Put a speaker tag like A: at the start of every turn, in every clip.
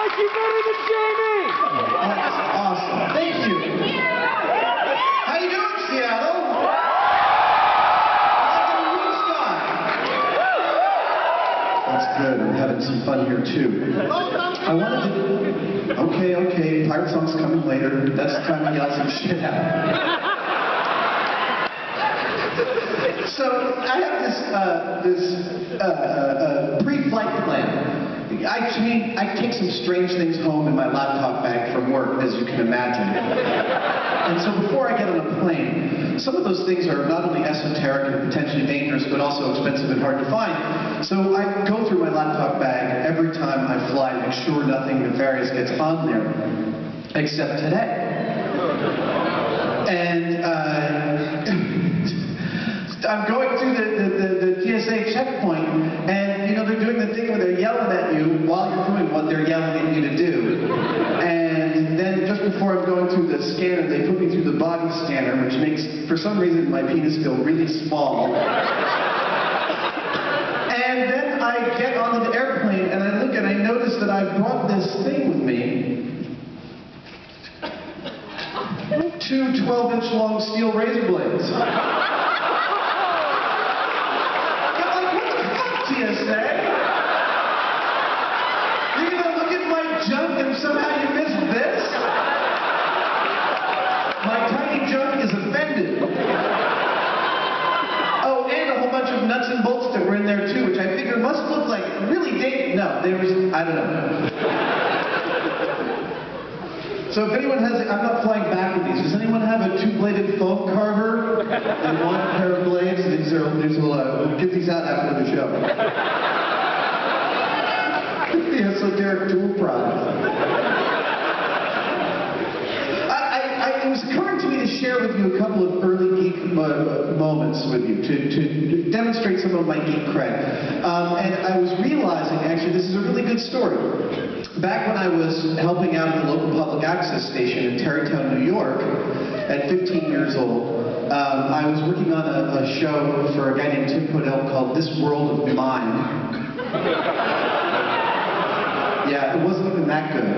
A: like you better than Jamie!
B: That's awesome. Thank you. How you doing, Seattle? That's good. I'm having some fun here, too. I wanted to... Okay, pirate song's coming later. That's the time to yell some shit out. So, I have this pre-flight plan. I take some strange things home in my laptop bag from work, as you can imagine. And so before I get on a plane, some of those things are not only esoteric and potentially dangerous, but also expensive and hard to find. So I go through my laptop bag every time I fly to make sure nothing nefarious gets on there, except today. And I'm going through the TSA checkpoint, and you know they're doing the thing where they're yelling at you while you're doing what they're yelling at you to do. And then just before I'm going through the scanner, they put me through the body scanner, which makes, for some reason, my penis feel really small. And then I get onto the airplane, and I look and I notice that I brought this thing with me. 2 12-inch long steel razor blades. TSA? You're gonna look at my junk and somehow you missed this? My tiny junk is offended. Oh, and a whole bunch of nuts and bolts that were in there too, which I figure must look like really dated. No, there was, I don't know. So if anyone has, I'm not flying back with these. Does anyone have a 2-bladed foam carver and 1 pair of blades? We'll get these out after the show. The esoteric tool product. It was occurring to me to share with you a couple of early geek moments with you, to demonstrate some of my geek cred. And I was realizing, actually, this is a really good story. Back when I was helping out at the local public access station in Tarrytown, New York, at 15 years old, I was working on a show for a guy named Tim Podell called This World of Mine. Yeah, it wasn't even that good.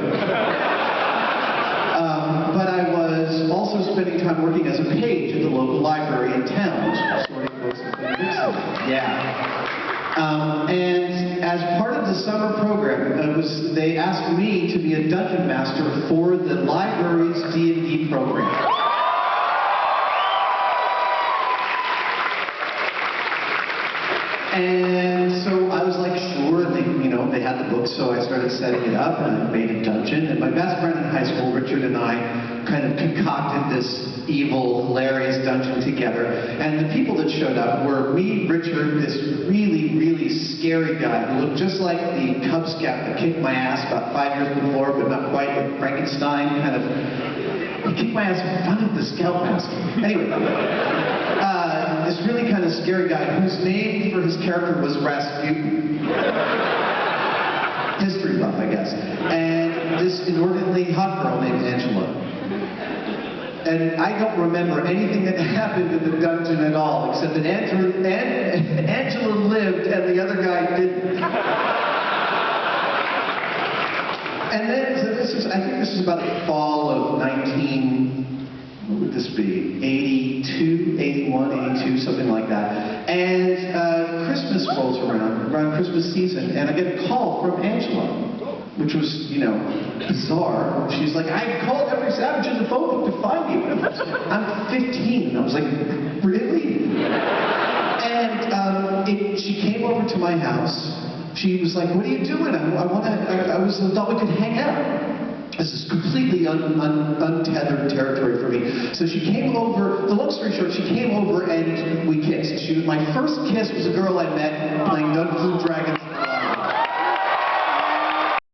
B: But I was also spending time working as a page at the local library in town, which was sorting books and things. Yeah. And as part of the summer program, they asked me to be a dungeon master for the library's D&D program. And so I was like, sure, and they had the book, so I started setting it up, and I made a dungeon, and my best friend in high school, Richard, and I kind of concocted this evil, hilarious dungeon together, and the people that showed up were me, Richard, this really, really scary guy who looked just like the Cub Scout that kicked my ass about 5 years before, but not quite, like Frankenstein, kind of. He kicked my ass in front of the Scout mask. Anyway. This really kind of scary guy whose name for his character was Rasputin. History buff, I guess. And this inordinately hot girl named Angela. And I don't remember anything that happened in the dungeon at all, except that Angela lived and the other guy didn't. And then, so I think this is about the fall of what would this be? 82, 81, 82, something like that. And Christmas rolls around Christmas season, and I get a call from Angela, which was, bizarre. She's like, I called every savage in the phone book to find you. I'm 15. And I was like, really? And she came over to my house. She was like, what are you doing? I thought we could hang out. This is completely untethered territory for me. So she came over, the long story short, she came over and we kissed. My first kiss was a girl I met playing Dungeons & Dragons